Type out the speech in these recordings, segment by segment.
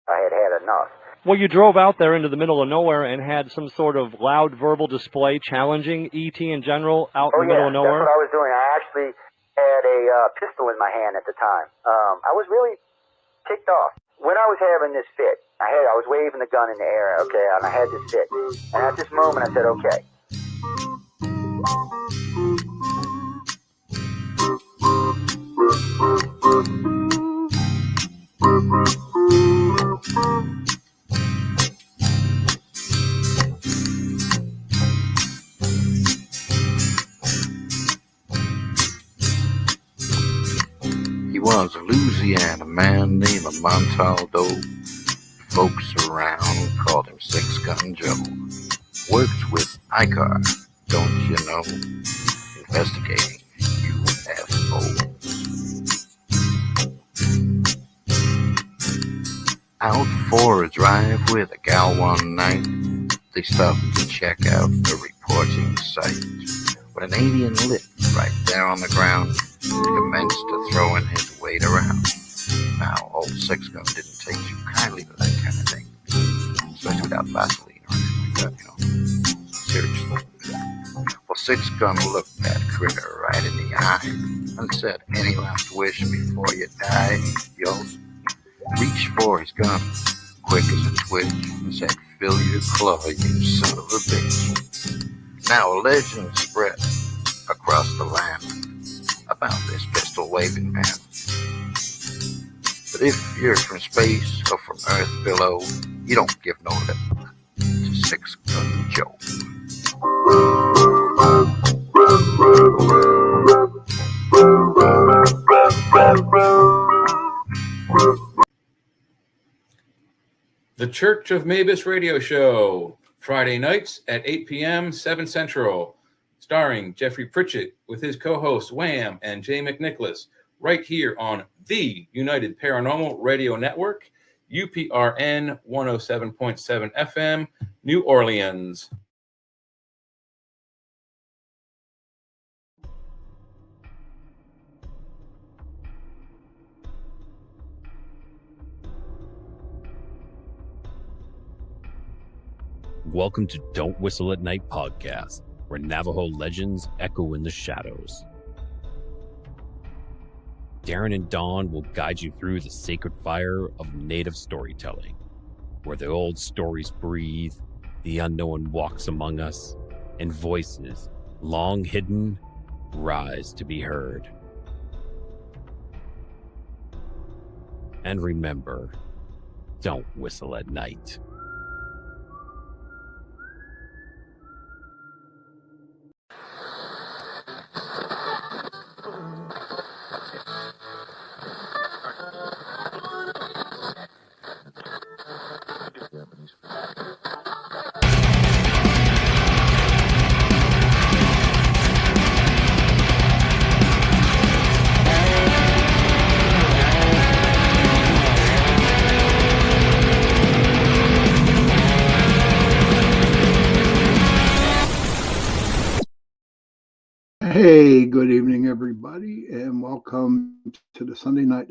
I had had enough. Well, you drove out there into the middle of nowhere and had some sort of loud verbal display challenging E.T. in general out in the middle of nowhere? That's what I was doing. I actually had a pistol in my hand at the time. I was really ticked off. When I was having this fit, I was waving the gun in the air, okay, and I had this fit. And at this moment, I said, okay. He was a Louisiana man named Montaldo. Folks around called him Six Gun Joe. Worked with ICAR, don't you know? Investigating UFOs. Out for a drive with a gal one night, they stopped to check out the reporting site. When an alien lit right there on the ground, he commenced to throwing his weight around. Now, old Six Gun didn't take too kindly to that kind of thing, especially without Vaseline or anything like that, you know. Seriously. Well, Six Gun looked that critter right in the eye and said, "Any last wish before you die?" He yelled. Reached for his gun, quick as a twitch, and said, "Fill your claw, you son of a bitch." Now a legend spread across the land about this pistol-waving man. But if you're from space or from Earth below, you don't give no lip to Six Gun Joe. The Church of Mavis radio show, Friday nights at 8 p.m., 7 Central, starring Jeffrey Pritchett with his co-hosts Wham and Jay McNicholas, right here on the United Paranormal Radio Network, UPRN 107.7 FM, New Orleans. Welcome to Don't Whistle at Night podcast, where Navajo legends echo in the shadows. Darren and Dawn will guide you through the sacred fire of Native storytelling, where the old stories breathe, the unknown walks among us, and voices, long hidden, rise to be heard. And remember, don't whistle at night. Hey, good evening, everybody, and welcome to the Sunday night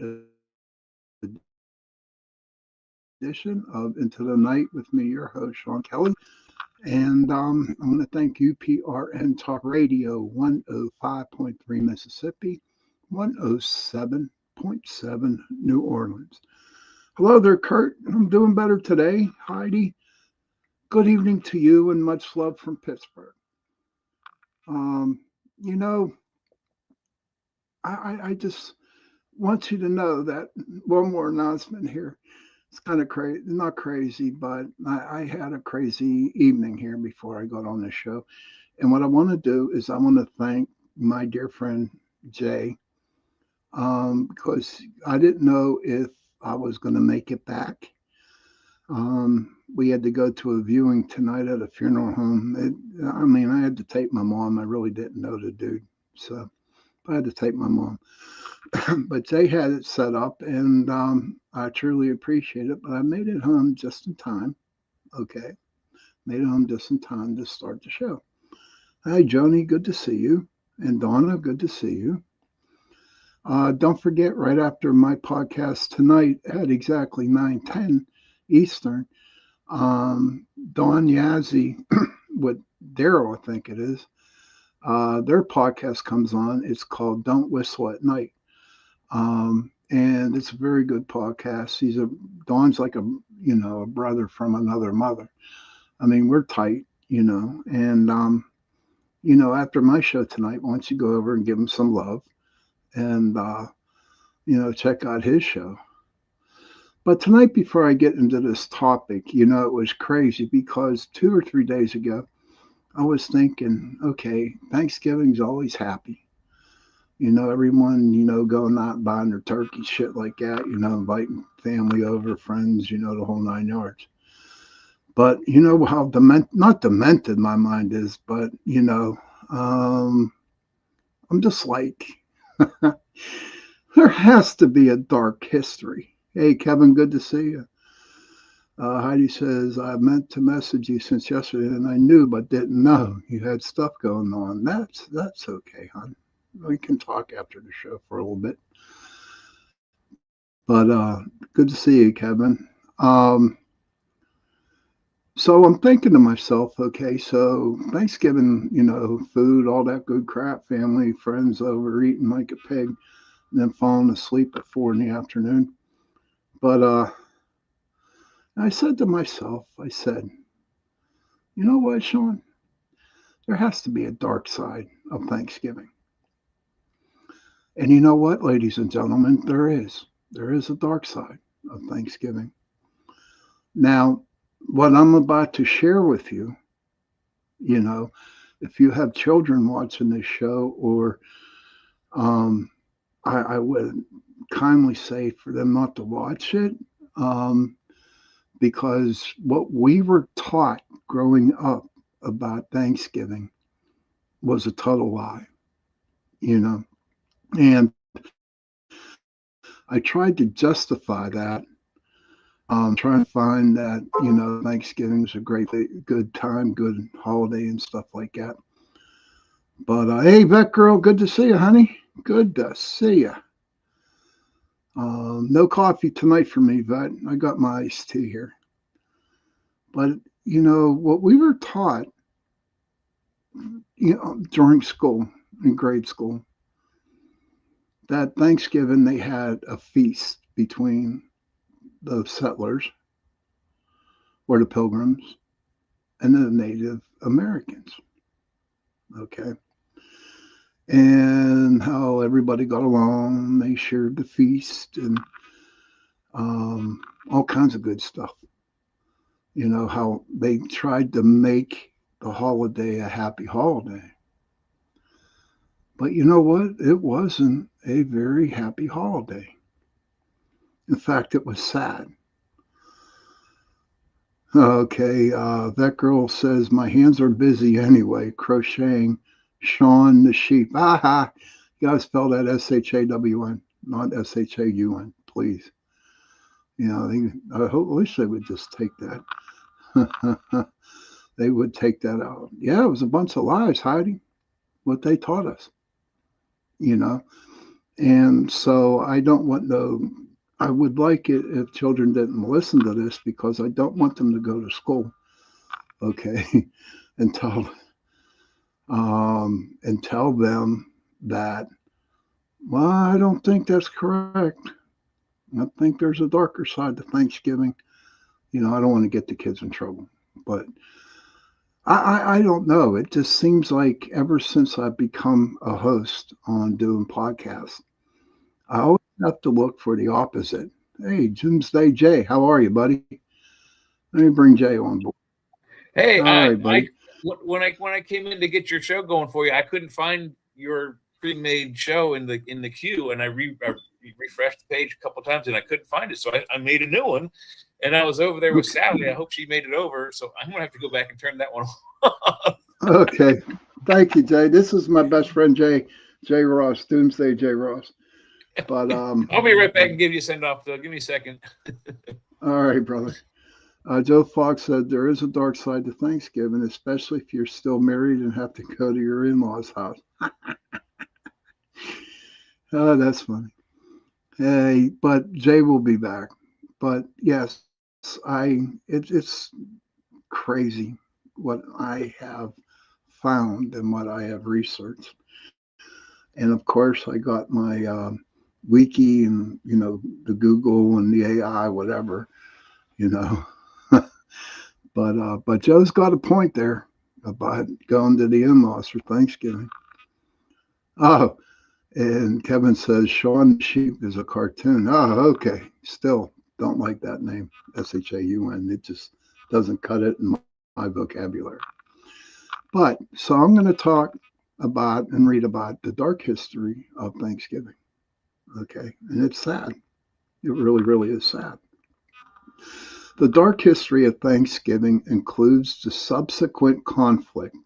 edition of Into the Night with me, your host, Sean Kelly. And I'm going to thank UPRN Talk Radio 105.3 Mississippi, 107.7 New Orleans. Hello there, Kurt. I'm doing better today. Heidi, good evening to you and much love from Pittsburgh. You know, I just want you to know that one more announcement here. It's kind of crazy, not crazy, but I had a crazy evening here before I got on the show. And what I want to do is I want to thank my dear friend Jay, because I didn't know if I was going to make it back. We had to go to a viewing tonight at a funeral home. I had to take my mom. I really didn't know the dude, so I had to take my mom. But Jay had it set up, and I truly appreciate it. But I made it home just in time. Okay, made it home just in time to start the show. Hi, Joni, good to see you, and Donna, good to see you. Don't forget, right after my podcast tonight at exactly 9:10. Eastern. Don Yazzie with Daryl, I think it is. Their podcast comes on. It's called Don't Whistle at Night. And it's a very good podcast. Don's like a brother from another mother. I mean, we're tight, and, after my show tonight, why don't you go over and give him some love and, check out his show. But tonight, before I get into this topic, it was crazy because 2 or 3 days ago, I was thinking, okay, Thanksgiving's always happy. Everyone, going out and buying their turkey, shit like that, inviting family over, friends, the whole 9 yards. But how not demented my mind is, but, I'm just like, there has to be a dark history. Hey, Kevin, good to see you. Heidi says, I meant to message you since yesterday, and I knew but didn't know you had stuff going on. That's okay, hon. We can talk after the show for a little bit. But good to see you, Kevin. So I'm thinking to myself, okay, so Thanksgiving, food, all that good crap, family, friends over, eating like a pig, and then falling asleep at 4 in the afternoon. But I said to myself, you know what, Sean? There has to be a dark side of Thanksgiving. And you know what, ladies and gentlemen, there is. There is a dark side of Thanksgiving. Now, what I'm about to share with you, if you have children watching this show, or I would kindly say for them not to watch it, because what we were taught growing up about Thanksgiving was a total lie, and I tried to justify that. Trying to find that, Thanksgiving is a good time, good holiday and stuff like that. But hey, Vet Girl, good to see you, honey. Good to see you. No coffee tonight for me, Vet. I got my iced tea here. But, what we were taught, during school, in grade school, that Thanksgiving they had a feast between the settlers or the pilgrims and the Native Americans. Okay. And how everybody got along, they shared the feast and all kinds of good stuff. How they tried to make the holiday a happy holiday. But you know what? It wasn't a very happy holiday. In fact, it was sad. Okay, that girl says, my hands are busy anyway, crocheting Shaun the sheep. Aha! You gotta spell that S-H-A-W-N, not S-H-A-U-N, please. I wish they would just take that. They would take that out. Yeah, it was a bunch of lies, Heidi, what they taught us. And so I would like it if children didn't listen to this, because I don't want them to go to school, okay, and tell them that, well, I don't think that's correct. I think there's a darker side to Thanksgiving. I don't want to get the kids in trouble, but I don't know. It just seems like ever since I've become a host on doing podcasts, I always have to look for the opposite. Hey, Doomsday Jay, how are you, buddy? Let me bring Jay on board. Hey, all right, buddy. When I came in to get your show going for you, I couldn't find your pre-made show in the queue, and I refreshed the page a couple of times and I couldn't find it, so I made a new one. And I was over there with Sally. I hope she made it over, so I'm gonna have to go back and turn that one off. Okay, thank you, Jay. This is my best friend Jay Ross, Doomsday Jay Ross. But I'll be right back and give you a send off, though. Give me a second. All right, brother. Joe Fox said there is a dark side to Thanksgiving, especially if you're still married and have to go to your in-laws' house. Oh, that's funny. Hey, but Jay will be back. But yes, it's crazy what I have found and what I have researched. And of course, I got my wiki and the Google and the AI, whatever, you know. But Joe's got a point there about going to the in-laws for Thanksgiving. Oh, and Kevin says Shaun the Sheep is a cartoon. Oh, okay. Still don't like that name, Shaun. It just doesn't cut it in my vocabulary. But so I'm going to talk about and read about the dark history of Thanksgiving. Okay, and it's sad. It really, really is sad. The dark history of Thanksgiving includes the subsequent conflict,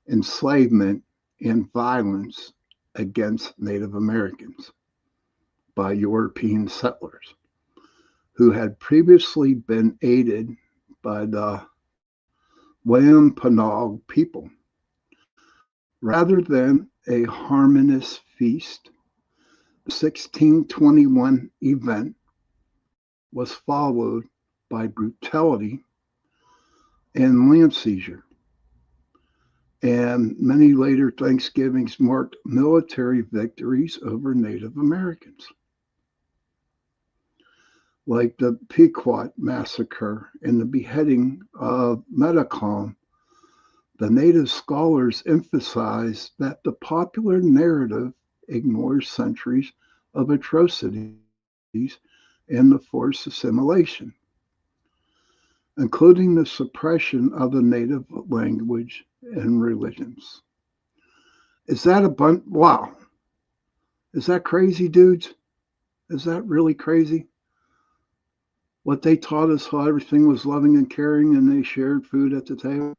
enslavement, and violence against Native Americans by European settlers who had previously been aided by the Wampanoag people. Rather than a harmonious feast, the 1621 event was followed by brutality and land seizure. And many later Thanksgivings marked military victories over Native Americans, like the Pequot massacre and the beheading of Metacom. The Native scholars emphasize that the popular narrative ignores centuries of atrocities and the forced assimilation, including the suppression of the Native language and religions. Is that wow? Is that crazy, dudes? Is that really crazy? What they taught us, how everything was loving and caring and they shared food at the table,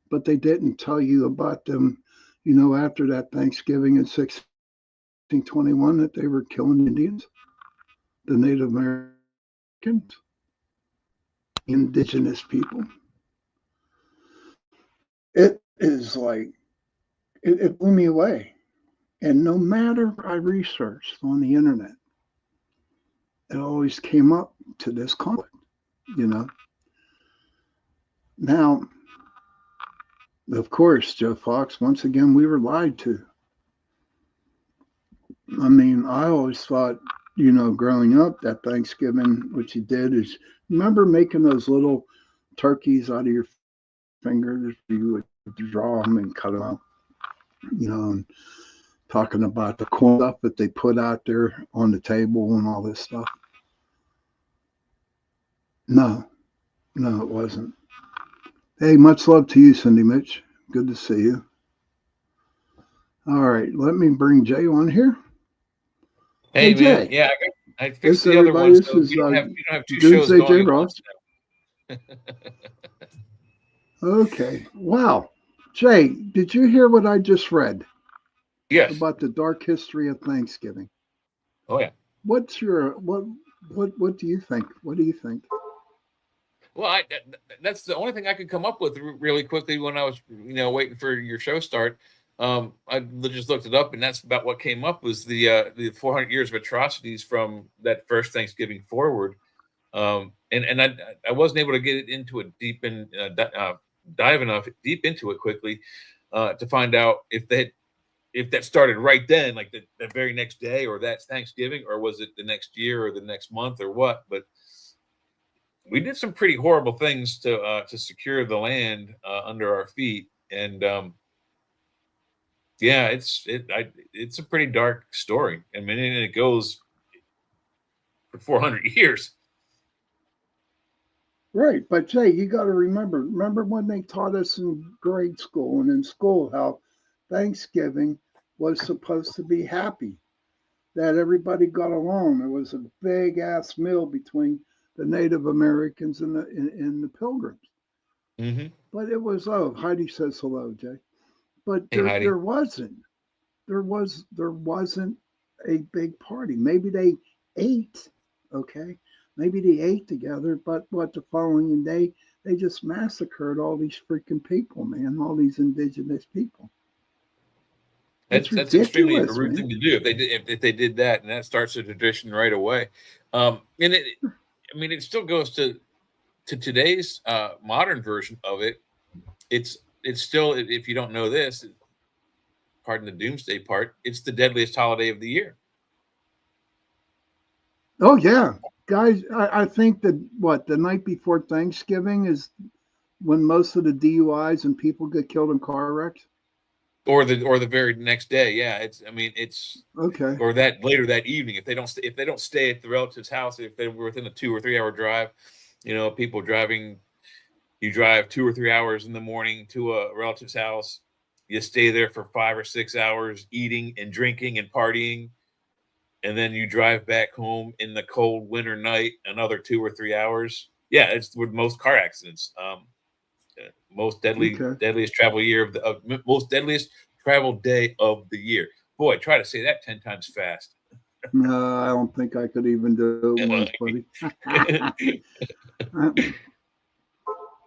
but they didn't tell you about them, after that Thanksgiving in 1621 that they were killing Indians, the Native Americans, indigenous people. It is like, it blew me away. And no matter what I researched on the internet, it always came up to this conflict, Now, of course, Joe Fox, once again, we were lied to. I mean, I always thought, growing up, that Thanksgiving, what you did is, remember making those little turkeys out of your fingers? You would draw them and cut them out, and talking about the corn stuff that they put out there on the table and all this stuff. No, it wasn't. Hey, much love to you, Cindy Mitch. Good to see you. All right, let me bring Jay on here. Hey man, Jay. Yeah, I fixed the other one, so you don't have two shows going at once now. Okay. Wow. Jay, did you hear what I just read? Yes. About the dark history of Thanksgiving. Oh yeah. What's your what do you think? What do you think? Well, that's the only thing I could come up with really quickly when I was, waiting for your show start. I just looked it up, and that's about what came up was the 400 years of atrocities from that first Thanksgiving forward. And I wasn't able to get it into it deep and dive enough deep into it quickly to find out if that started right then, like the very next day, or that's Thanksgiving, or was it the next year or the next month or what? But we did some pretty horrible things to secure the land under our feet, and yeah, it's a pretty dark story. I mean, and it goes for 400 years. Right, but Jay, you got to remember when they taught us in grade school and in school how Thanksgiving was supposed to be happy, that everybody got along. There was a big ass meal between the Native Americans and the Pilgrims. Mm-hmm. But it was, Heidi says hello, Jay. But Hey, there wasn't a big party. Maybe they ate, okay? Maybe they ate together, but the following day they just massacred all these freaking people, man, all these indigenous people. That's extremely a rude thing to do if they did that, and that starts a tradition right away. And it still goes to to today's modern version of it, it's still, if you don't know this, pardon the doomsday part, it's the deadliest holiday of the year. Oh yeah, guys. I think that the night before Thanksgiving is when most of the DUIs and people get killed in car wrecks. Or the very next day, yeah. It's okay. Or that later that evening, if they don't stay at the relative's house, if they were within a 2 or 3 hour drive, people driving, you drive 2 or 3 hours in the morning to a relative's house, you stay there for 5 or 6 hours, eating and drinking and partying, and then you drive back home in the cold winter night, another 2 or 3 hours. Yeah, it's with most car accidents. Most deadliest travel year most deadliest travel day of the year. Boy, try to say that 10 times fast. No, I don't think I could even do it once, buddy.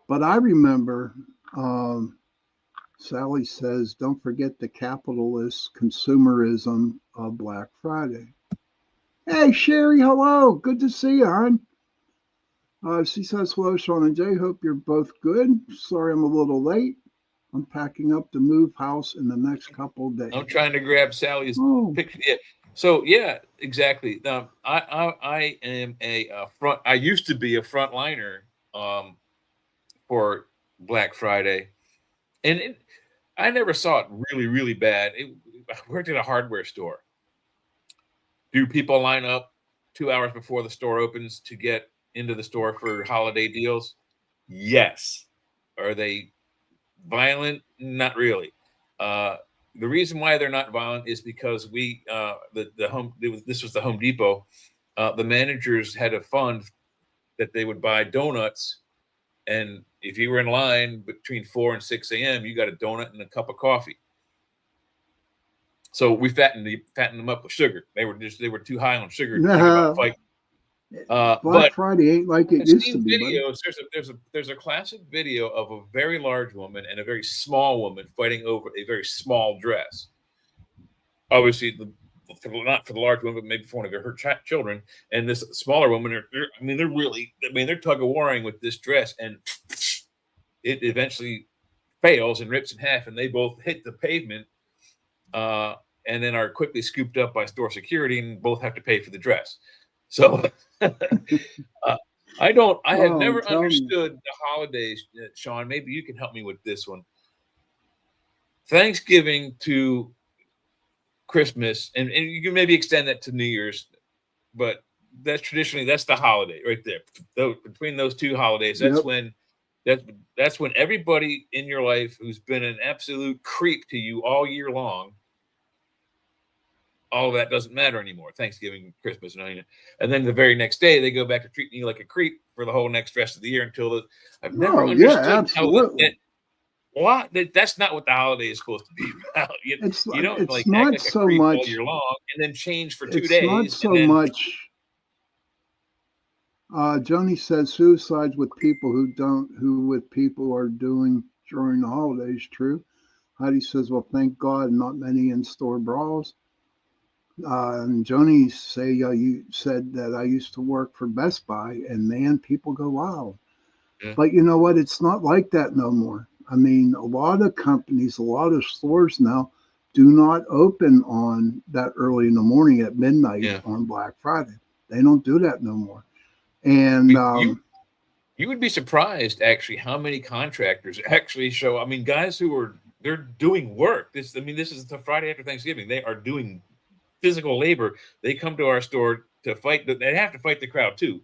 But I remember Sally says, don't forget the capitalist consumerism of Black Friday. Hey, Sherry, hello. Good to see you, hon. She says, hello, Sean and Jay. Hope you're both good. Sorry I'm a little late. I'm packing up to move house in the next couple of days. I'm trying to grab Sally's picture. Yeah. So, yeah, exactly. I am I used to be a frontliner for Black Friday. And I never saw it really, really bad. I worked at a hardware store. Do people line up 2 hours before the store opens to get into the store for holiday deals? Yes. Are they violent? Not really. The reason why they're not violent is because this was the Home Depot. The managers had a fund that they would buy donuts, and if you were in line between 4 and 6 a.m., you got a donut and a cup of coffee. So we fattened them up with sugar. They were too high on sugar to think about fighting. Black Friday ain't like it used to be. Videos, there's a classic video of a very large woman and a very small woman fighting over a very small dress. Obviously, not for the large woman, but maybe for one of her children. And this smaller woman, they're tug of warring with this dress, and it eventually fails and rips in half, and they both hit the pavement, and then are quickly scooped up by store security, and both have to pay for the dress. So I have never understood the holidays, Sean. Maybe you can help me with this one. Thanksgiving to Christmas, and you can maybe extend that to New Year's, but that's the holiday right there. Between those two holidays, that's when everybody in your life who's been an absolute creep to you all year long, all of that doesn't matter anymore. Thanksgiving, Christmas, and then the very next day they go back to treating you like a creep for the whole next rest of the year I've never understood how that's not what the holiday is supposed to be about. You don't it's like not act like so a creep much all year long and then change for 2 days. It's not so much. Joni says suicides with people with people are doing during the holidays. True. Heidi says, well, thank God, not many in-store brawls. And Joni say, you said that I used to work for Best Buy, and man, people go wild. Yeah. But you know what? It's not like that no more. I mean, a lot of companies, a lot of stores now do not open on that early in the morning at midnight on Black Friday. They don't do that no more. And you would be surprised actually how many contractors actually show. I mean, guys they're doing work. This is the Friday after Thanksgiving. They are doing physical labor. They come to our store to fight. They have to fight the crowd too.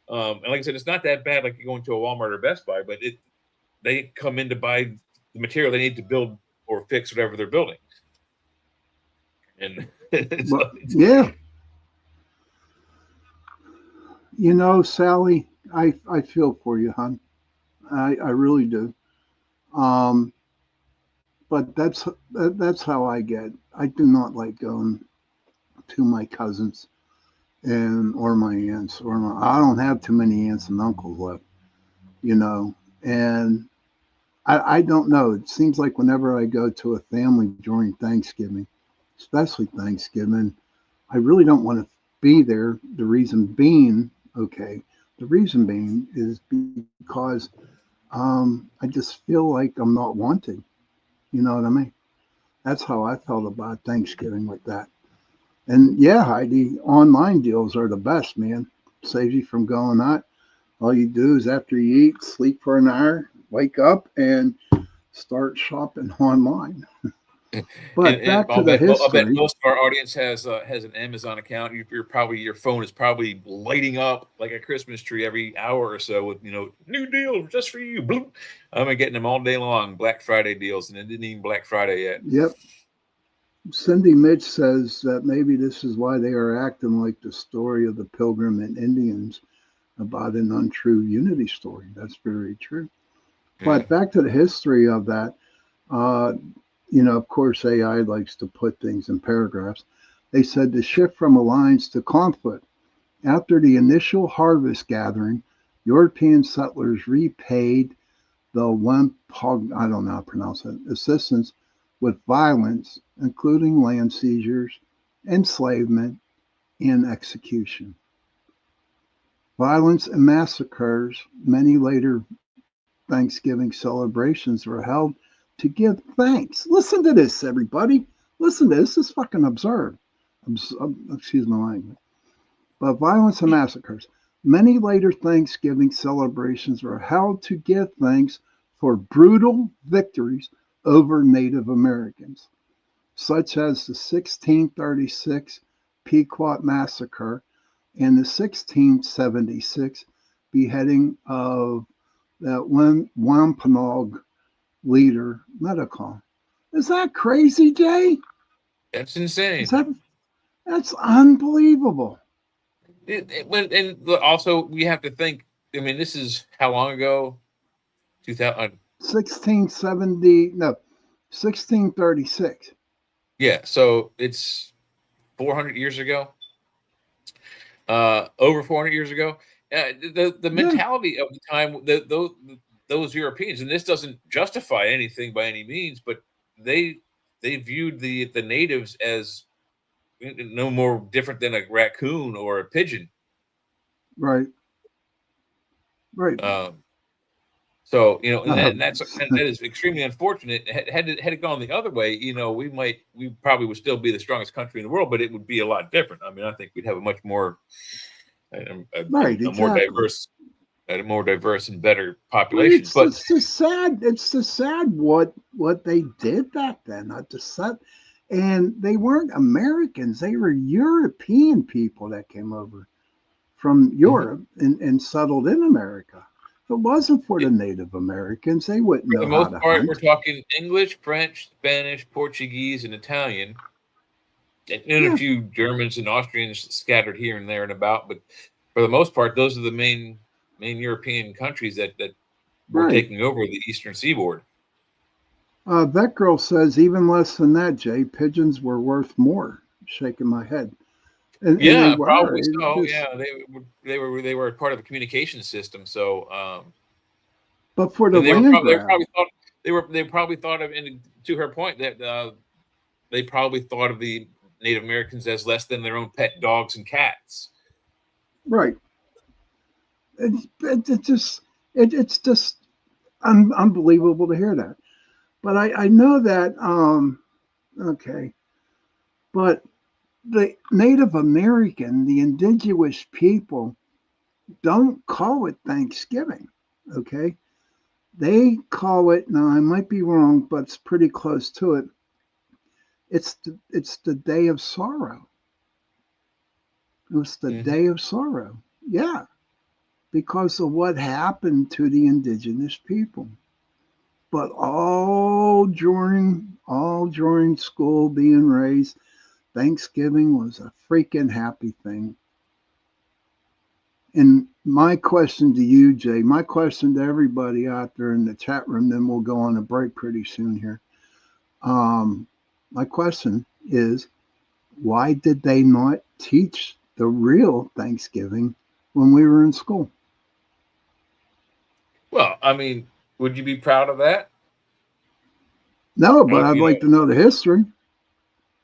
And like I said, it's not that bad like you go into a Walmart or Best Buy, but they come in to buy the material they need to build or fix whatever they're building. And yeah. You know, Sally, I feel for you, hon. I really do. But that's how I get. I do not like going to my cousins or my aunts I don't have too many aunts and uncles left, and I don't know. It seems like whenever I go to a family during Thanksgiving, especially Thanksgiving, I really don't want to be there. The reason being, okay, The reason being is because I just feel like I'm not wanted. You know what I mean? That's how I felt about Thanksgiving with that. And yeah, Heidi, online deals are the best, man. Saves you from going out. All you do is after you eat, sleep for an hour, wake up, and start shopping online. But And back to the I'll bet history. most of our audience has an Amazon account. Your phone is probably lighting up like a Christmas tree every hour or so with new deal just for you. Bloop. I'm getting them all day long, Black Friday deals, and it didn't even Black Friday yet. Yep. Cindy Mitch says that maybe this is why they are acting like the story of the Pilgrim and Indians about an untrue unity story. That's very true. Yeah. But back to the history of that, uh, of course, AI likes to put things in paragraphs. They said the shift from alliance to conflict. After the initial harvest gathering, European settlers repaid the Wampug, I don't know how to pronounce it, assistance with violence, including land seizures, enslavement, and execution. Violence and massacres, many later Thanksgiving celebrations were held to give thanks. Listen to this, everybody. Listen to this. This is fucking absurd. Excuse my language. But violence and massacres. Many later Thanksgiving celebrations were held to give thanks for brutal victories over Native Americans, such as the 1636 Pequot Massacre and the 1676 beheading of that Wampanoag leader, Medical. Is that crazy, Jay? That's insane. That's unbelievable. And also, we have to think. I mean, this is how long ago? 2000. 1670, no, 1636. Yeah, so it's 400 years ago. Over 400 years ago. The mentality of the time, those Europeans, and this doesn't justify anything by any means, but they viewed the natives as no more different than a raccoon or a pigeon. Right. Right. So and that is extremely unfortunate. Had it gone the other way, we probably would still be the strongest country in the world, but it would be a lot different. I mean, I think we'd have a much more a more diverse and better population. It's the sad what they did back then. Not the sad, and they weren't Americans. They were European people that came over from Europe and settled in America. If it wasn't for the Native Americans, they wouldn't know how to hunt. For the most part, we're talking English, French, Spanish, Portuguese, and Italian, and a few Germans and Austrians scattered here and there and about. But for the most part, those are the main European countries that were taking over the eastern seaboard. That girl says even less than that, Jay. Pigeons were worth more. Shaking my head. And they were. Probably so. Yeah, they were part of a communication system. So, but for the land grab, they probably thought of, and to her point, that they probably thought of the Native Americans as less than their own pet dogs and cats. Right. It's just unbelievable to hear that. But I know that. Okay, but the Native American, the indigenous people, don't call it Thanksgiving. Okay, they call it. Now I might be wrong, but it's pretty close to it. It's the day of sorrow. It was the day of sorrow. Yeah, because of what happened to the indigenous people. But all during school being raised, Thanksgiving was a freaking happy thing. And my question to you, Jay, my question to everybody out there in the chat room, then we'll go on a break pretty soon here. My question is, why did they not teach the real Thanksgiving when we were in school? Well, I mean, would you be proud of that? No, but I'd like to know the history.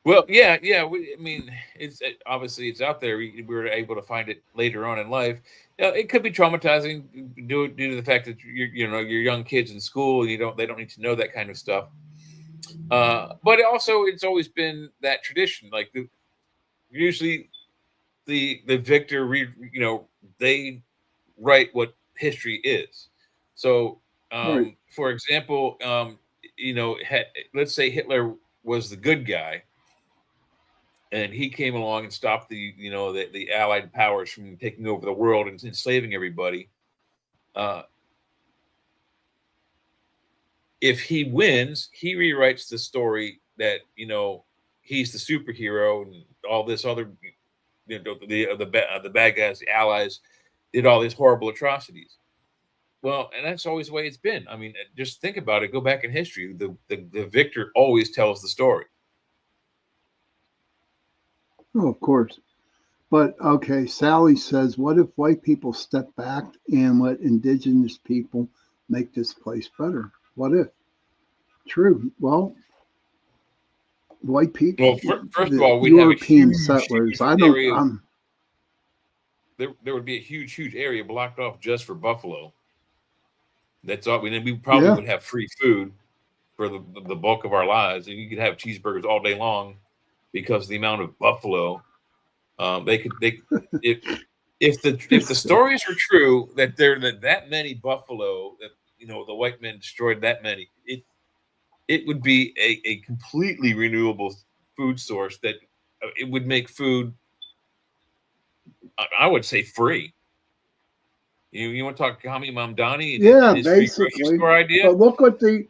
Well, yeah. I mean, it's obviously it's out there. We were able to find it later on in life. It could be traumatizing due to the fact that you're young kids in school. And they don't need to know that kind of stuff. But it's always been that tradition. Like usually the victor they write what history is. So Right. for example, let's say Hitler was the good guy, and he came along and stopped the Allied powers from taking over the world and enslaving everybody. If he wins, he rewrites the story that he's the superhero, and all this other the bad guys, the Allies, did all these horrible atrocities. Well, and that's always the way it's been. I mean, just think about it. Go back in history. The victor always tells the story. Oh, of course. But okay, Sally says, what if white people step back and let indigenous people make this place better? What if? True. Well, white people. Well, first of all, we'd European have settlers. There would be a huge area blocked off just for buffalo. That's all. We probably would have free food for the bulk of our lives, and you could have cheeseburgers all day long because of the amount of buffalo. If the stories are true that there are that many buffalo, that the white men destroyed that many, it would be a completely renewable food source that it would make food, I would say, free. You want to talk Kami Mamdani? Yeah, basically. Store idea? But look what the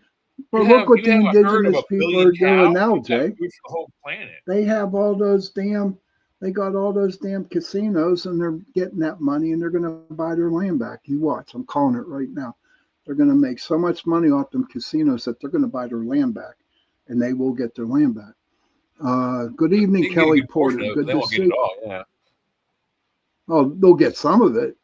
indigenous people are doing now, Jay. The whole planet. They got all those damn casinos, and they're getting that money, and they're going to buy their land back. You watch. I'm calling it right now. They're going to make so much money off them casinos that they're going to buy their land back, and they will get their land back. Good evening, Kelly Porter. Good to see you. Oh, they'll get some of it.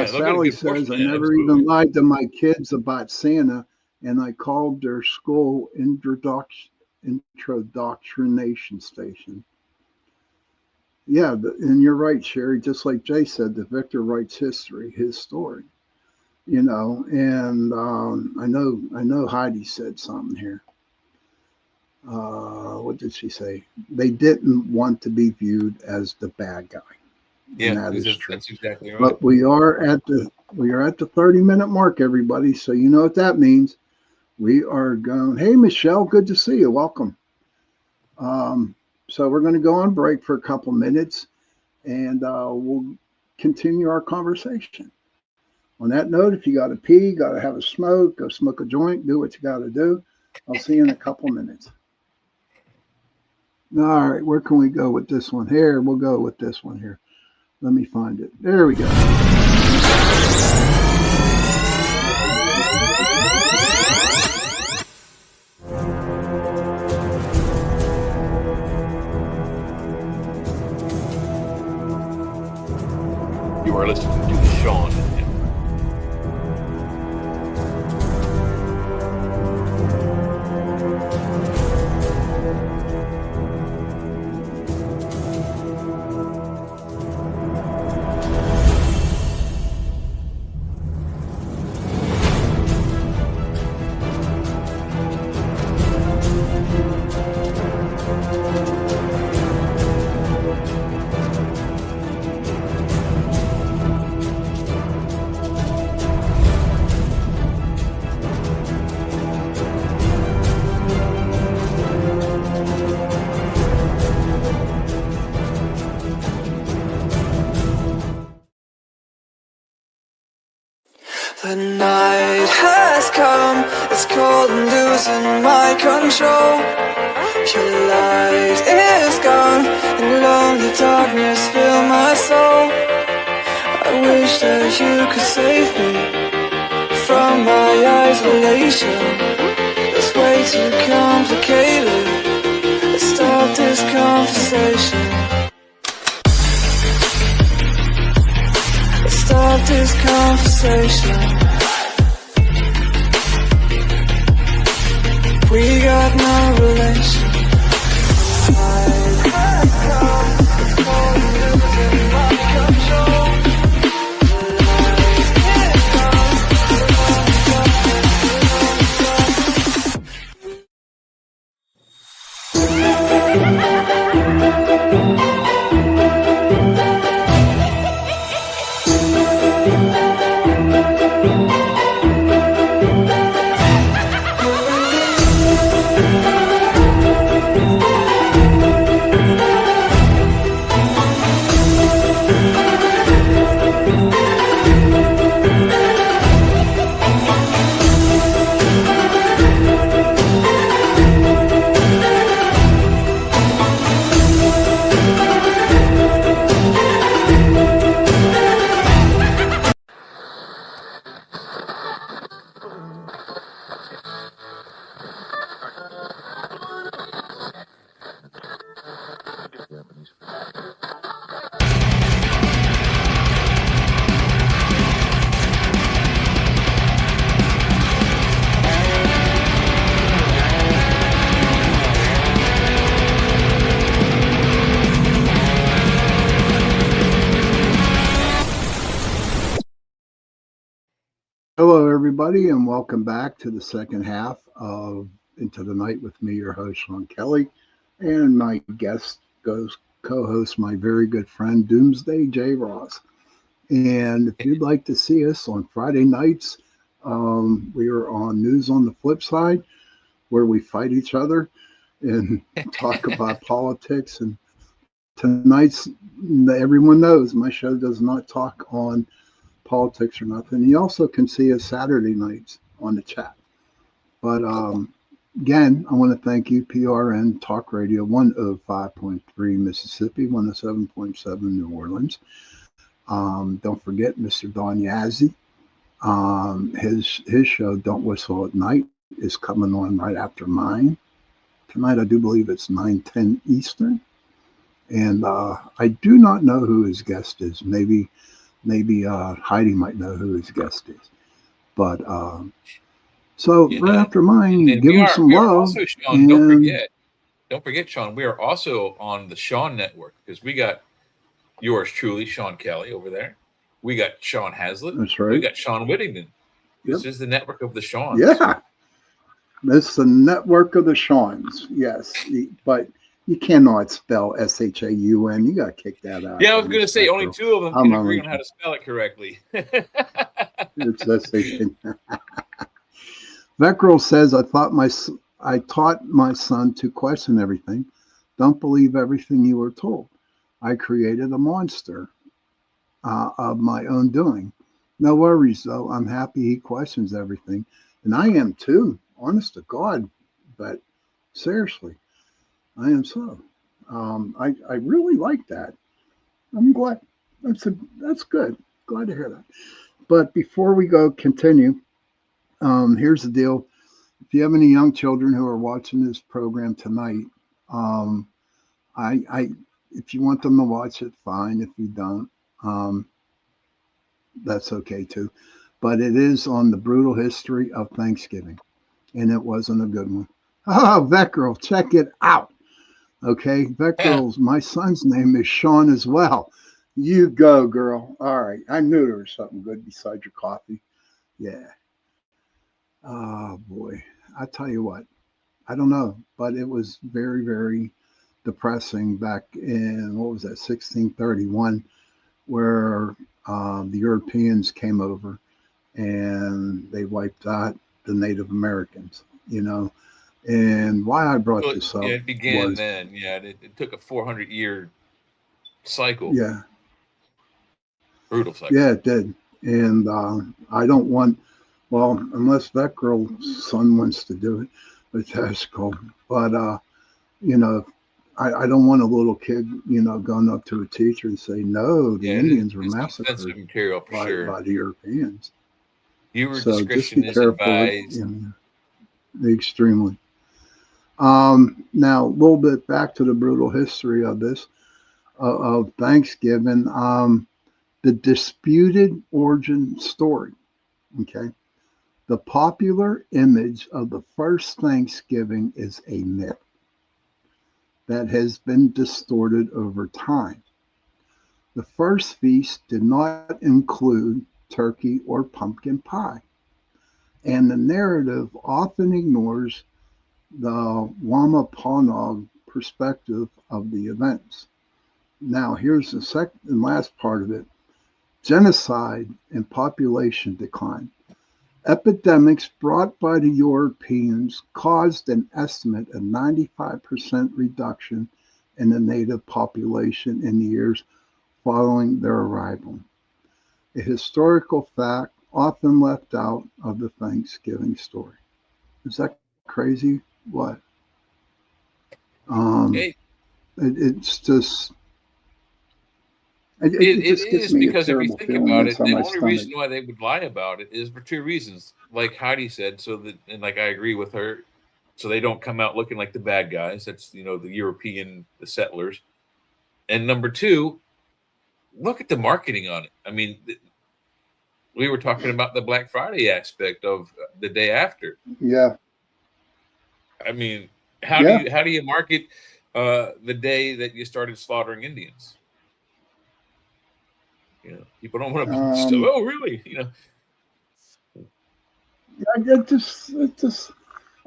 Sally says, I never even lied to my kids about Santa, and I called their school indoctrination station. Yeah, and you're right, Sherry. Just like Jay said, the victor writes history, his story. And I know Heidi said something here. What did she say? They didn't want to be viewed as the bad guy. Yeah, that is true. That's exactly right. But we are at the 30-minute mark, everybody. So you know what that means. We are going. Hey, Michelle, good to see you. Welcome. So we're going to go on break for a couple minutes, and we'll continue our conversation. On that note, if you got to pee, got to have a smoke, go smoke a joint, do what you got to do. I'll see you in a couple minutes. All right, where can we go with this one? Here, we'll go with this one here. Let me find it. There we go. You are listening to Sean. The night has come, it's cold and losing my control. Your light is gone, and lonely darkness fill my soul. I wish that you could save me from my isolation. It's way too complicated. Let's stop this conversation. Stop this conversation. We got no relation. everybody, and welcome back to the second half of Into the Night with me, your host, Sean Kelly, and my guest co-host, my very good friend, Doomsday J. Ross. And if you'd like to see us on Friday nights, we are on News on the Flip Side, where we fight each other and talk about politics. And tonight's, everyone knows my show does not talk on politics or nothing. You also can see us Saturday nights on the chat. But again, I want to thank you, PRN Talk Radio 105.3 Mississippi, 107.7 New Orleans. Don't forget Mr. Don Yazzie. His show, Don't Whistle at Night, is coming on right after mine. Tonight, I do believe it's 9:10 Eastern. And I do not know who his guest is. Maybe Heidi might know who his guest is. But so right after mine, give him some love. Also, Sean, don't forget, Sean, we are also on the Sean Network, because we got yours truly, Sean Kelly, over there. We got Sean Hazlitt. That's right. We got Sean Whittington. This is the network of the Seans. Yeah. That's the network of the Seans. Yes. But you cannot spell SHAUN. You got to kick that out. Yeah, I was going to say only two of them can agree on how to spell it correctly. It's SHAUN. Veckrell says, I taught my son to question everything. Don't believe everything you were told. I created a monster of my own doing. No worries, though. I'm happy he questions everything. And I am too, honest to God. But seriously, I am so. I really like that. I'm glad. That's good. Glad to hear that. But before we continue, here's the deal. If you have any young children who are watching this program tonight, if you want them to watch it, fine. If you don't, that's okay too. But it is on the brutal history of Thanksgiving, and it wasn't a good one. Oh, Veckrell, check it out. Okay, Veckrell's, my son's name is Sean as well. You go, girl. All right. I knew there was something good beside your coffee. Yeah. Oh, boy. I tell you what, I don't know, but it was very, very depressing back in, 1631, where the Europeans came over and they wiped out the Native Americans, And why I brought this up. Yeah, it began then. Yeah, it took a 400-year cycle. Yeah. Brutal cycle. Yeah, it did. And I don't want, unless that girl's son wants to do it, but that's cool. But, I don't want a little kid, going up to a teacher and say, no, the Indians were massacred material for sure. by the Europeans. Viewer discretion is advised. Extremely. Now, a little bit back to the brutal history of this, of Thanksgiving, the disputed origin story. Okay. The popular image of the first Thanksgiving is a myth that has been distorted over time. The first feast did not include turkey or pumpkin pie, and the narrative often ignores the Wampanoag perspective of the events. Now, here's the second and last part of it. Genocide and population decline. Epidemics brought by the Europeans caused an estimate of 95% reduction in the native population in the years following their arrival. A historical fact often left out of the Thanksgiving story. Is that crazy? What? It's just... It is because if you think about it, the only reason why they would lie about it is for two reasons. Like Heidi said, and like I agree with her, so they don't come out looking like the bad guys. That's, the European, the settlers. And number two, look at the marketing on it. I mean, we were talking about the Black Friday aspect of the day after. Yeah. I mean, how do you market the day that you started slaughtering Indians? People don't want to. Oh, really? It just.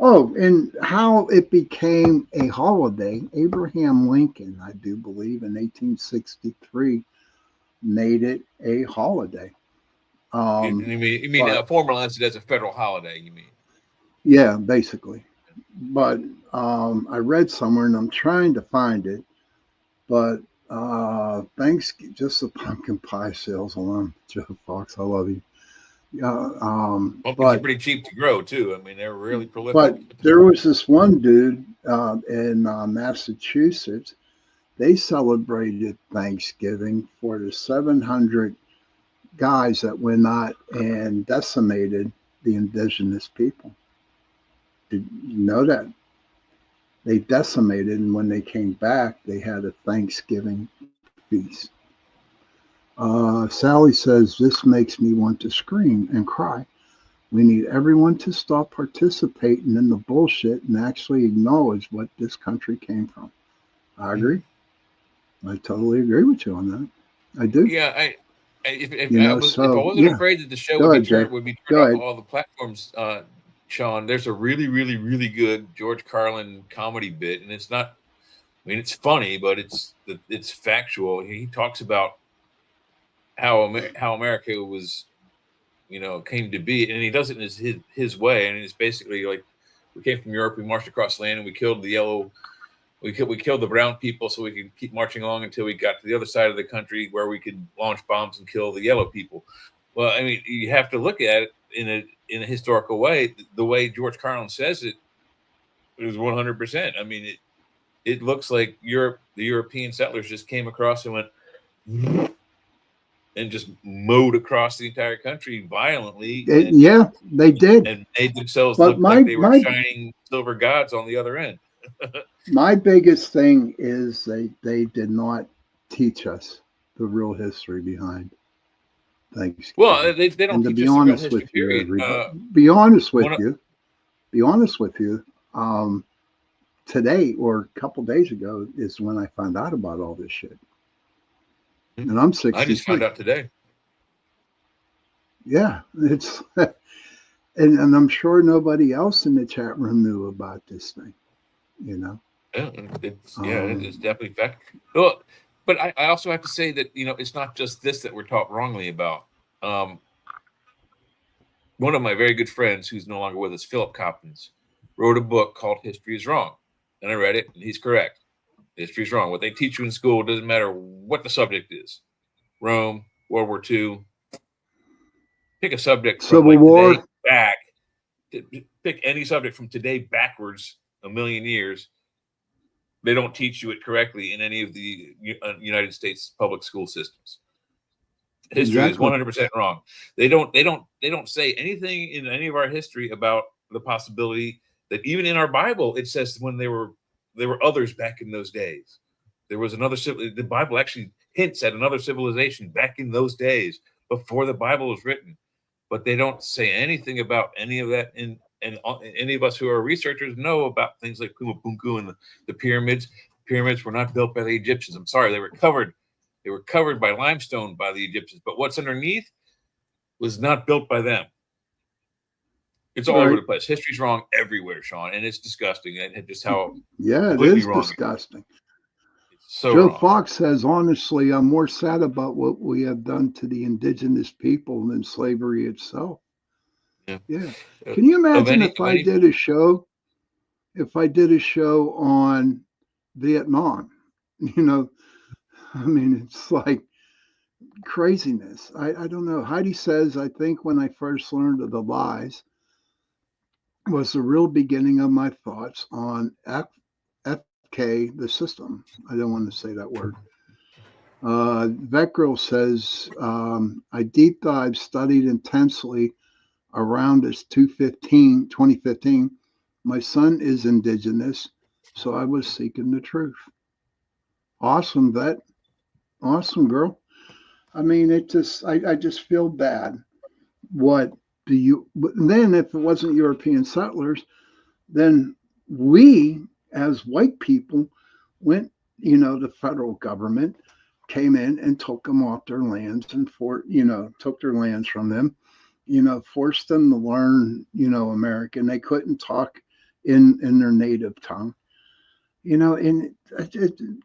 Oh, and how it became a holiday. Abraham Lincoln, I do believe, in 1863, made it a holiday. You mean But formalized it as a federal holiday? You mean? yeah, basically. But I read somewhere, and I'm trying to find it. But Thanksgiving, just the pumpkin pie sales alone, Joe Fox, I love you. Yeah, Pumpkins are pretty cheap to grow too. I mean, they're really but prolific. there was this one dude in Massachusetts. They celebrated Thanksgiving for the 700 guys that went out and decimated the indigenous people. Did you know that? They decimated, and when they came back, they had a Thanksgiving feast. Sally says, this makes me want to scream and cry. We need everyone to stop participating in the bullshit and actually acknowledge what this country came from. I agree. I totally agree with you on that. I do. Yeah, if You I know, was if I so wasn't yeah. afraid that the show Go ahead, Jay. would be turned Go off ahead. all the platforms, Sean, there's a really, really, really good George Carlin comedy bit, and it's not. I mean, it's funny, but it's factual. He talks about how America was, came to be, and he does it in his way, and it's basically like we came from Europe, we marched across land, and we killed the yellow. We killed the brown people so we could keep marching along until we got to the other side of the country where we could launch bombs and kill the yellow people. Well, I mean, you have to look at it in a historical way. The way George Carlin says it is 100%. I mean, it looks like the European settlers just came across and went and just mowed across the entire country violently Yeah, they did. and made themselves But look like they were shining silver gods on the other end. my biggest thing is they did not teach us the real history behind Thanksgiving. Well, they don't And to teach be us the real honest history, with you, period. everybody, be honest with One of, you, be honest with you. Today or a couple days ago is when I found out about all this shit. And I'm I just found 63. out today. Yeah, it's and I'm sure nobody else in the chat room knew about this thing. You know. Yeah, it's definitely fact. Well, but I also have to say that it's not just this that we're taught wrongly about. One of my very good friends, who's no longer with us, Philip Coppins, wrote a book called "History Is Wrong," and I read it, and he's correct. History is wrong. What they teach you in school doesn't matter what the subject is. Rome, World War II. Pick a subject from Civil like War. today back. Pick any subject from today backwards a million years. They don't teach you it correctly in any of the United States public school systems. History is 100% wrong. They don't say anything in any of our history about the possibility that even in our Bible it says when there were others back in those days. There was another the Bible actually hints at another civilization back in those days before the Bible was written, but they don't say anything about any of that. And any of us who are researchers know about things like Pumapunku and the pyramids. Pyramids were not built by the Egyptians. I'm sorry, they were covered. They were covered by limestone by the Egyptians, but what's underneath was not built by them. It's all over the place. History's wrong everywhere, Sean, and it's disgusting. And just how it is disgusting. So Joe wrong. Fox says, honestly, I'm more sad about what we have done to the indigenous people than slavery itself. Yeah. Can you imagine if I did a show on Vietnam? I mean, it's like craziness. I don't know. Heidi says, I think when I first learned of the lies was the real beginning of my thoughts on FK, the system. I don't want to say that word. Vet Girl says, I deep dive studied intensely around this 2015. My son is indigenous, so I was seeking the truth. Awesome, Vet. Awesome, girl. I mean, I just feel bad. Then if it wasn't European settlers, then we as white people went, the federal government came in and took them off their lands and took their lands from them forced them to learn, American. They couldn't talk in their native tongue, and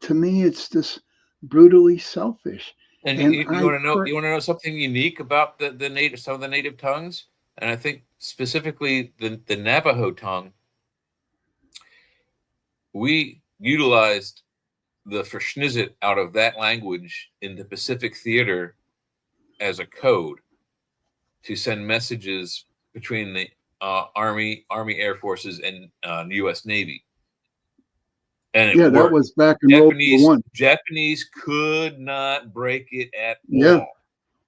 to me, it's just brutally selfish. And And you want to know something unique about the native, some of the native tongues, and I think specifically the Navajo tongue. We utilized the Verschnizzet out of that language in the Pacific Theater as a code to send messages between the Army Air Forces, and U.S. Navy. And it that was back in World War One. Japanese could not break it at all.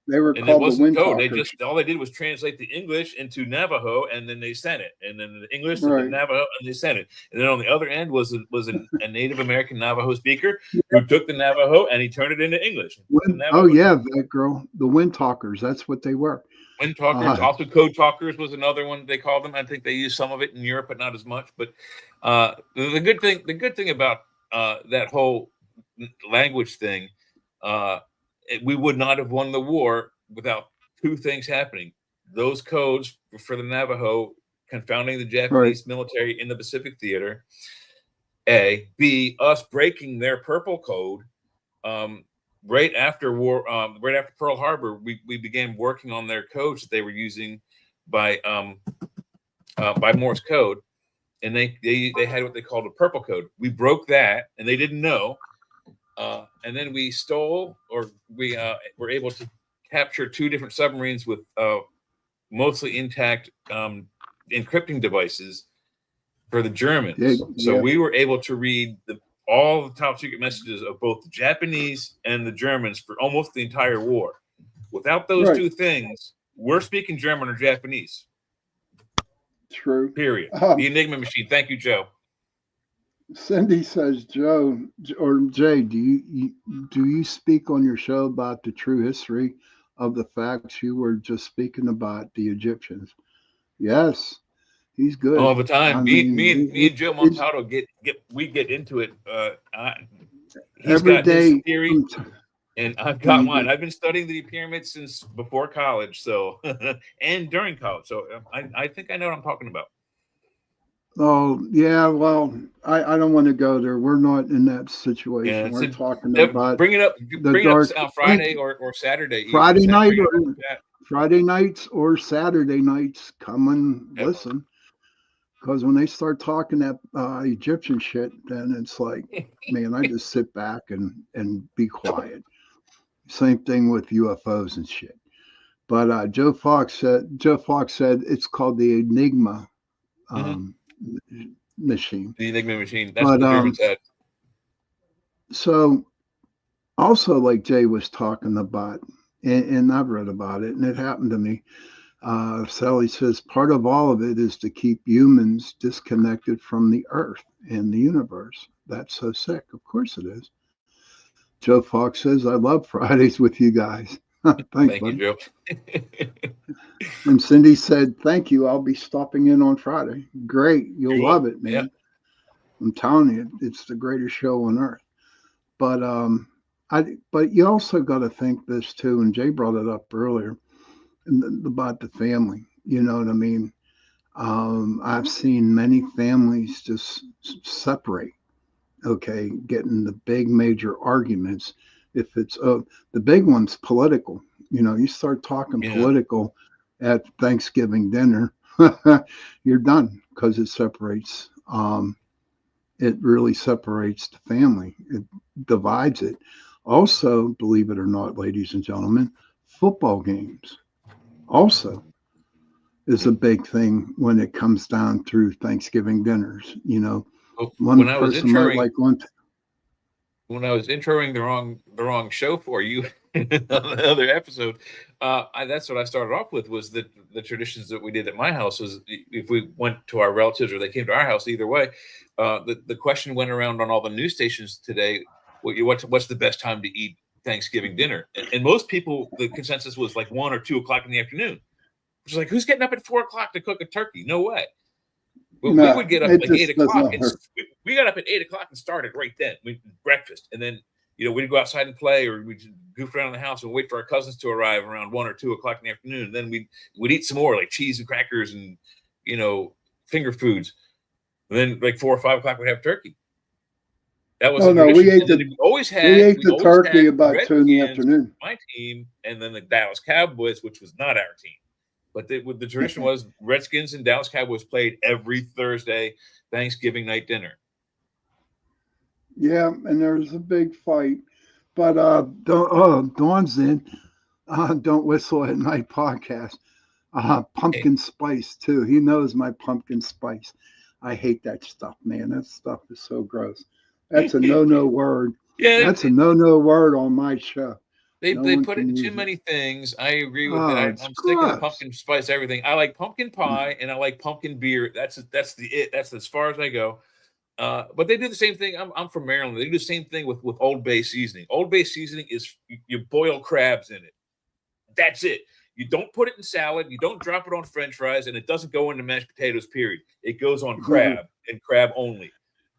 They were called the wind talkers. All they did was translate the English into Navajo, and then they sent it. And then the English to the Navajo, and they sent it. And then on the other end was a Native American Navajo speaker who took the Navajo and he turned it into English. That girl, the wind talkers. That's what they were. Wind talkers, also code talkers was another one they called them. I think they used some of it in Europe, but not as much. But the good thing about that whole language thing. We would not have won the war without two things happening. Those codes for the Navajo confounding the Japanese military in the Pacific Theater. A. B. Us breaking their purple code. Right after war, right after Pearl Harbor, we began working on their codes that they were using by Morse code. And they had what they called a purple code. We broke that, and they didn't know. And then we stole, or we were able to capture two different submarines with mostly intact encrypting devices for the Germans. So we were able to read all the top secret messages of both the Japanese and the Germans for almost the entire war. Without those two things, we're speaking German or Japanese. True. Period. The Enigma machine. Thank you, Joe. Cindy says, Joe or Jay, do you speak on your show about the true history of the facts you were just speaking about the Egyptians? Yes, he's good all the time. Me and Joe Montaldo get into it. He's every got day. His theory, and I've got mine. I've been studying the pyramids since before college, so and during college. So I think I know what I'm talking about. Oh, yeah, well, I don't want to go there. We're not in that situation. We're talking about bring it up Friday or Saturday. Friday nights or Saturday nights. Come and listen. Because when they start talking that Egyptian shit, then it's like, man, I just sit back and be quiet. Same thing with UFOs and shit. But Joe Fox said it's called the Enigma. Machine. The Enigma machine. That's what the Germans had. So also, like Jay was talking about, and I've read about it, and it happened to me. Sally says part of all of it is to keep humans disconnected from the earth and the universe. That's so sick. Of course it is. Joe Fox says, I love Fridays with you guys. Thank you, Joe. And Cindy said, thank you. I'll be stopping in on Friday. Great. You'll love it, man. Yep. I'm telling you, it's the greatest show on earth. But but you also got to think this too, and Jay brought it up earlier, about the family. You know what I mean? I've seen many families just separate, getting the big major arguments. If it's the big one's political, you start talking political at Thanksgiving dinner, you're done, because it separates. It really separates the family. It divides it. Also, believe it or not, ladies and gentlemen, football games also is a big thing when it comes down through Thanksgiving dinners. One person might like one. When I was introing the wrong show for you on the other episode, that's what I started off with, was that the traditions that we did at my house was, if we went to our relatives or they came to our house, either way, the question went around on all the news stations today, what's the best time to eat Thanksgiving dinner? And most people, the consensus was like 1 or 2 o'clock in the afternoon. Which is like, who's getting up at 4 o'clock to cook a turkey? No way. But we would get up at 8 o'clock. We got up at 8 o'clock and started right then. Breakfast, and then we'd go outside and play, or we'd goof around in the house and wait for our cousins to arrive around 1 or 2 o'clock in the afternoon. And then we'd eat some more, like cheese and crackers and, finger foods. And then like 4 or 5 o'clock, we'd have turkey. That was we ate the turkey about 2 in the afternoon. My team, and then the Dallas Cowboys, which was not our team. But the tradition was Redskins and Dallas Cowboys played every Thursday, Thanksgiving night dinner. Yeah, and there was a big fight. But Dawn's in Don't Whistle at Night podcast. Pumpkin spice, too. He knows my pumpkin spice. I hate that stuff, man. That stuff is so gross. That's a no word. Yeah, that's a no word on my show. They put it in too many things. I agree with that. I'm sick of the pumpkin spice everything. I like pumpkin pie and I like pumpkin beer. That's as far as I go. But they do the same thing. I'm from Maryland. They do the same thing with Old Bay seasoning. Old Bay seasoning is you boil crabs in it. That's it. You don't put it in salad. You don't drop it on French fries, and it doesn't go into mashed potatoes. Period. It goes on crab and crab only.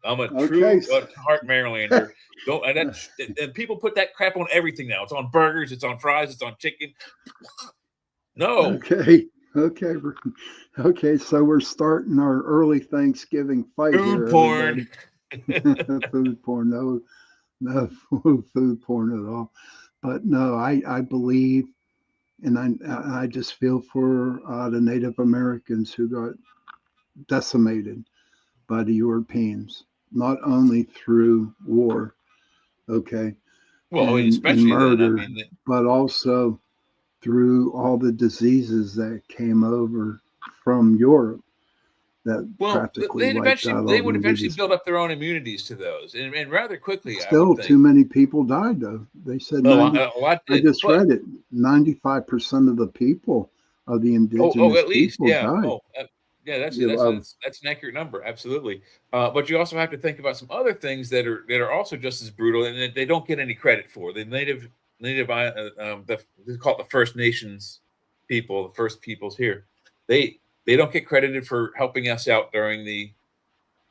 I'm a true heart Marylander. And people put that crap on everything now. It's on burgers. It's on fries. It's on chicken. No. Okay. So we're starting our early Thanksgiving fight here. Food porn. Food porn. No food porn at all. But no, I believe, and I just feel for the Native Americans who got decimated by the Europeans. Not only through war, especially murder, but also through all the diseases that came over from Europe. That practically they would eventually build up their own immunities to those, and rather quickly. Still, too many people died, though. They said I just read it. 95% of the people of the indigenous people died. That's an accurate number, absolutely. But you also have to think about some other things that are also just as brutal, and that they don't get any credit for. The native, they call it the First Nations people, the first peoples here. They don't get credited for helping us out during the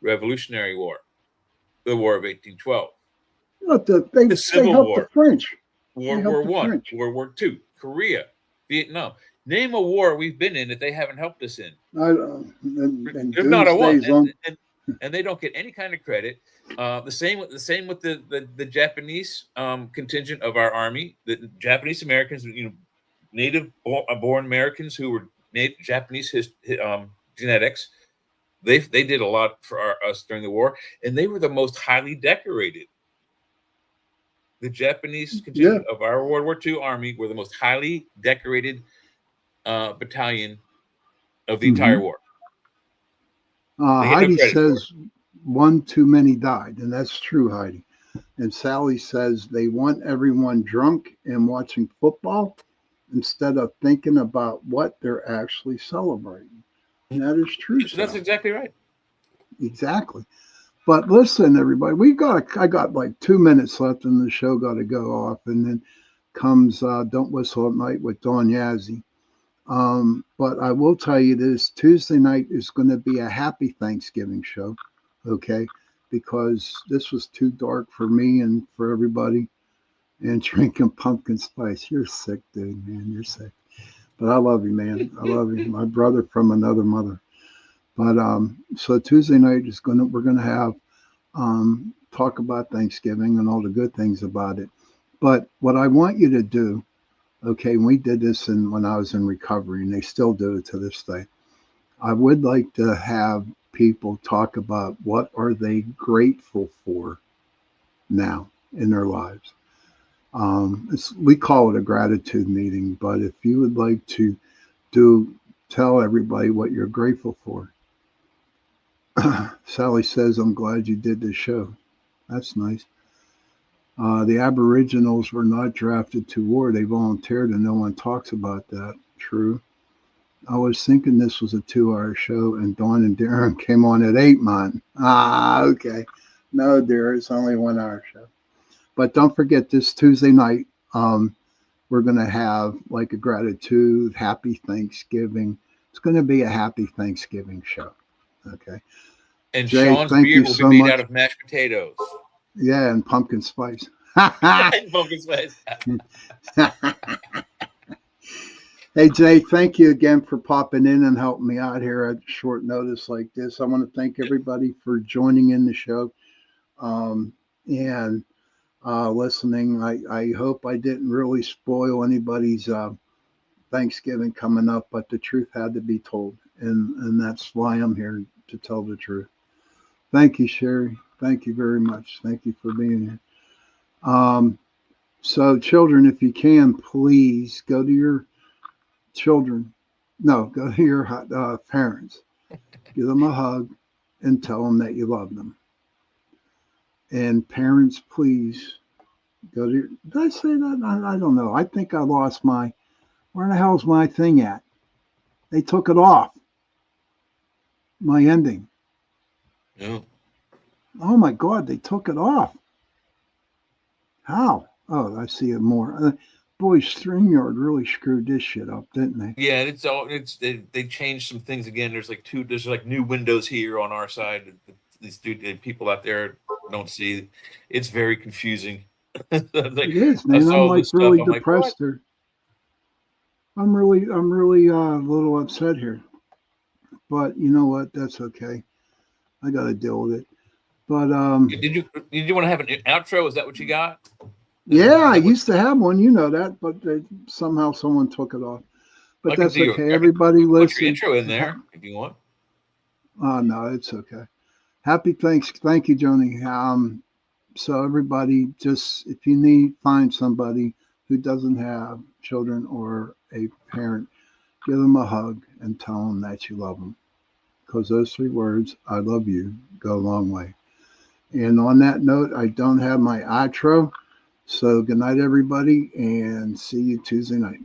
Revolutionary War, the War of 1812. The Civil War, the French, World War I, World War II, Korea, Vietnam. Name a war we've been in that they haven't helped us in. There's not a one, and they don't get any kind of credit. The same with the Japanese contingent of our army, the Japanese Americans, native born Americans who were Japanese genetics. They did a lot for us during the war, and they were the most highly decorated. The Japanese contingent of our World War II army were the most highly decorated battalion of the entire war. Heidi says one too many died, and that's true, Heidi. And Sally says they want everyone drunk and watching football instead of thinking about what they're actually celebrating. And that is true. That's exactly right. Exactly. But listen, everybody, I got like 2 minutes left and the show got to go off, and then comes Don't Whistle at Night with Dawn Yazzie. But I will tell you this, Tuesday night is going to be a happy Thanksgiving show, because this was too dark for me and for everybody. And drinking pumpkin spice. You're sick, dude, man. You're sick. But I love you, man. I love you. My brother from another mother. But so Tuesday night we're gonna have talk about Thanksgiving and all the good things about it. But what I want you to do, and we did this when I was in recovery, and they still do it to this day. I would like to have people talk about what are they grateful for now in their lives. We call it a gratitude meeting, but if you would like to tell everybody what you're grateful for. Sally says, I'm glad you did this show. That's nice. The Aboriginals were not drafted to war. They volunteered, and no one talks about that. True. I was thinking this was a 2-hour show, and Dawn and Darren came on at 8, man. Okay. No, dear, it's only a 1-hour show. But don't forget, this Tuesday night, we're going to have like a gratitude, happy Thanksgiving. It's going to be a happy Thanksgiving show. Okay. And Jay, Sean's beard will be made out of mashed potatoes. Yeah, and pumpkin spice. Pumpkin spice. Hey, Jay, thank you again for popping in and helping me out here at short notice like this. I want to thank everybody for joining in the show and listening. I hope I didn't really spoil anybody's Thanksgiving coming up, but the truth had to be told. And that's why I'm here, to tell the truth. Thank you, Sherry. Thank you very much. Thank you for being here. So, children, if you can, please go to your children. No, go to your parents. Give them a hug and tell them that you love them. And parents, please go to your, did I say that? I don't know. I think I lost my, where the hell's my thing at? They took it off. My ending. Yeah. Oh my God, they took it off. How? Oh, I see it more. Boy, StreamYard really screwed this shit up, didn't they? Yeah, they changed some things again. There's like new windows here on our side. These people out there don't see. It's very confusing. It is, man. I'm like really depressed here. I'm really a little upset here. But you know what? That's okay. I got to deal with it. But did you want to have an outro? Is that what you got? Yeah, I used to have one, you know that, but somehow someone took it off. But that's okay. Everybody listen. Put your intro in there if you want. Oh no, it's okay. Happy Thanksgiving. Thank you, Joni. So everybody, just if you find somebody who doesn't have children or a parent, give them a hug and tell them that you love them. Because those 3 words, I love you, go a long way. And on that note, I don't have my outro. So good night, everybody, and see you Tuesday night.